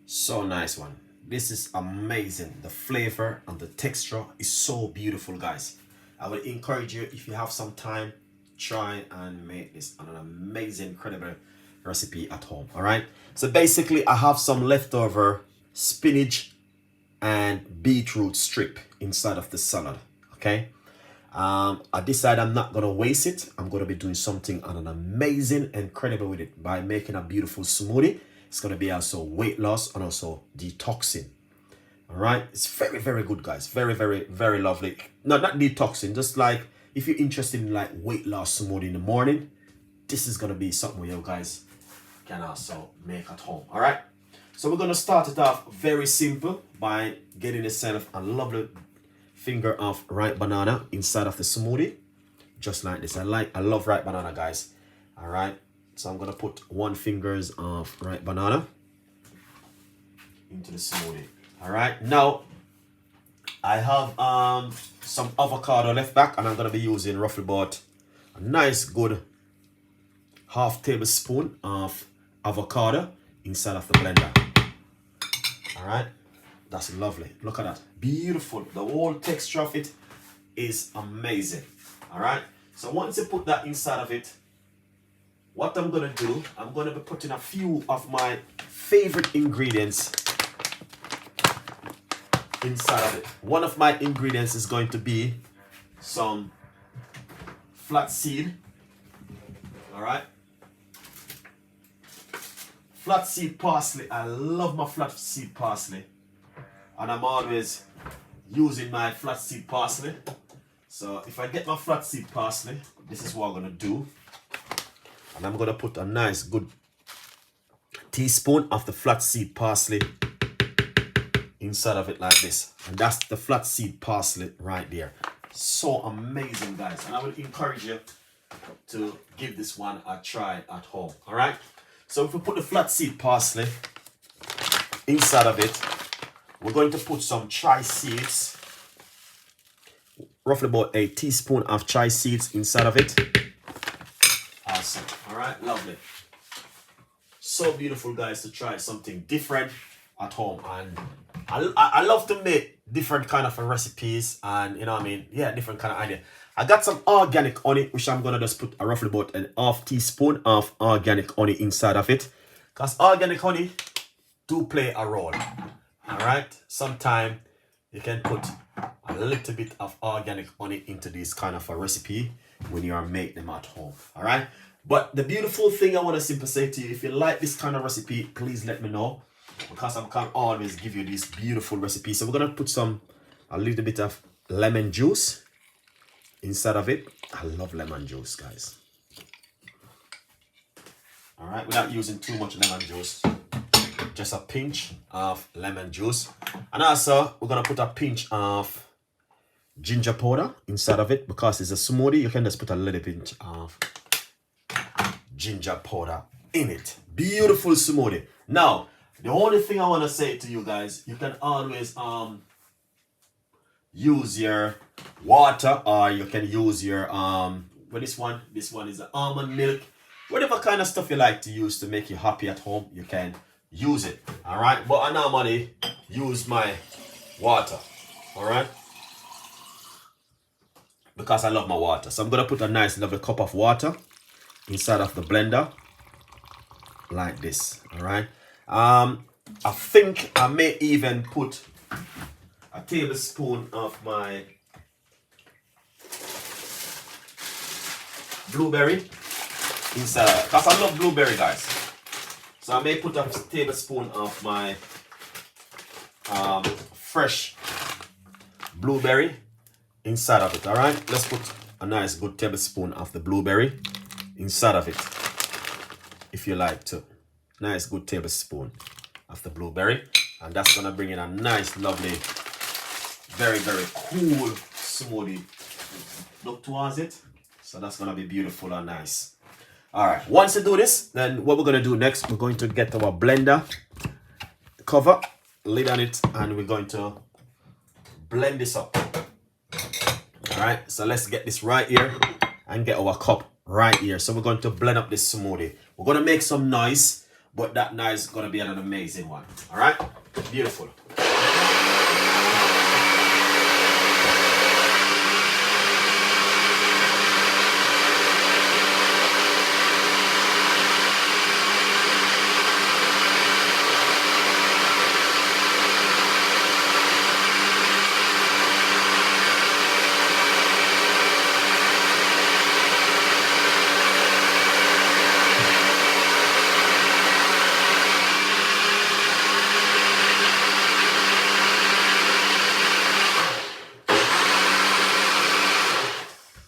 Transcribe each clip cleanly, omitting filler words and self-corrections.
So nice one. This is amazing. The flavor and the texture is so beautiful, guys. I would encourage you, if you have some time, try and make this an amazing, incredible recipe at home. All right. So basically, I have some leftover spinach and beetroot strip inside of the salad. Okay. I decided I'm not gonna waste it. I'm gonna be doing something on an amazing, incredible with it by making a beautiful smoothie. It's gonna be also weight loss and also detoxing. All right, it's very, very good, guys. Very, very, very lovely. No, not detoxing. Just like if you're interested in like weight loss smoothie in the morning, this is gonna be something you guys can also make at home. All right. So we're gonna start it off very simple by getting yourself a lovely finger of ripe banana inside of the smoothie, just like this. I love ripe banana, guys. All right, so I'm gonna put 1 fingers of ripe banana into the smoothie. All right, now I have some avocado left back, and I'm gonna be using roughly about a nice good half tablespoon of avocado inside of the blender. All right, that's lovely. Look at that. Beautiful. The whole texture of it is amazing. All right. So once you put that inside of it, what I'm going to do, I'm going to be putting a few of my favorite ingredients inside of it. One of my ingredients is going to be some flaxseed. All right. Flaxseed parsley. I love my flaxseed parsley. And I'm always using my flaxseed parsley. So if I get my flaxseed parsley, this is what I'm gonna do. And I'm gonna put a nice good teaspoon of the flaxseed parsley inside of it like this. And that's the flaxseed parsley right there. So amazing, guys. And I would encourage you to give this one a try at home. All right. So if we put the flaxseed parsley inside of it, we're going to put some chai seeds, roughly about a teaspoon of chai seeds inside of it. Awesome. All right, lovely. So beautiful, guys, to try something different at home. And I love to make different kind of recipes, and you know what I mean? Yeah, different kind of idea. I got some organic honey, which I'm gonna just put a roughly about an half teaspoon of organic honey inside of it, because organic honey do play a role. All right, sometimes you can put a little bit of organic honey into this kind of a recipe when you are making them at home. All right, but the beautiful thing I want to simply say to you, if you like this kind of recipe, please let me know, because I can always give you this beautiful recipe. So we're gonna put a little bit of lemon juice inside of it. I love lemon juice, guys. All right, without using too much lemon juice. Just a pinch of lemon juice. And also, we're going to put a pinch of ginger powder inside of it, because it's a smoothie. You can just put a little pinch of ginger powder in it. Beautiful smoothie. Now, the only thing I want to say to you guys, you can always use your water, or you can use your well, this one is the almond milk. Whatever kind of stuff you like to use to make you happy at home, you can use it. All right, but I normally use my water. All right, because I love my water. So I'm gonna put a nice lovely cup of water inside of the blender like this. All right, I think I may even put a tablespoon of my blueberry inside, because I love blueberry, guys. So I may put a tablespoon of my fresh blueberry inside of it. All right, let's put a nice good tablespoon of the blueberry inside of it, if you like to. Nice good tablespoon of the blueberry, and that's gonna bring in a nice, lovely, very, very cool smoothie look towards it. So that's gonna be beautiful and nice. All right, once you do this, then what we're going to do next, we're going to get our blender cover, lid on it, and we're going to blend this up. All right, so let's get this right here and get our cup right here. So we're going to blend up this smoothie. We're going to make some noise, but that now is gonna be an amazing one. All right, beautiful.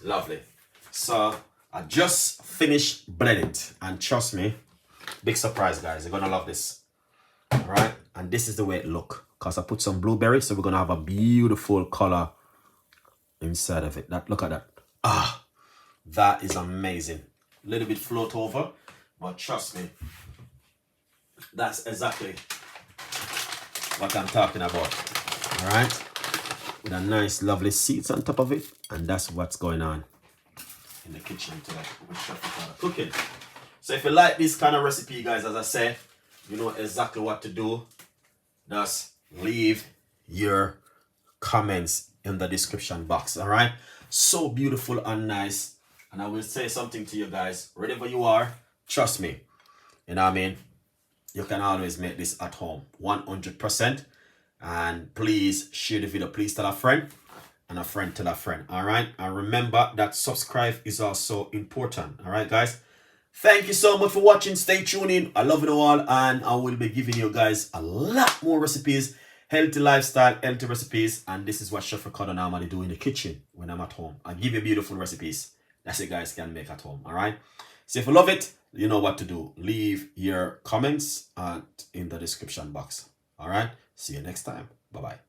Lovely. So I just finished blending it, and trust me, big surprise, guys. You're gonna love this. All right, and this is the way it look. Cause I put some blueberry, so we're gonna have a beautiful color inside of it. Look at that. Ah, that is amazing. A little bit float over, but trust me, that's exactly what I'm talking about. All right, with a nice, lovely seeds on top of it, and that's what's going on in the kitchen today with Chef Ricardo cooking. So if you like this kind of recipe, guys, as I say, you know exactly what to do. Just leave your comments in the description box. All right, so beautiful and nice. And I will say something to you guys, wherever you are, trust me, you know what I mean, you can always make this at home 100%. And please share the video. Please tell a friend, and a friend tell a friend. All right, and remember that subscribe is also important. All right, guys, thank you so much for watching. Stay tuned in. I love you all, and I will be giving you guys a lot more recipes, healthy lifestyle, healthy recipes. And this is what Chef Ricardo normally do in the kitchen when I'm at home. I give you beautiful recipes that you guys can make at home. All right, so if you love it, you know what to do. Leave your comments in the description box. All right, see you next time. Bye bye.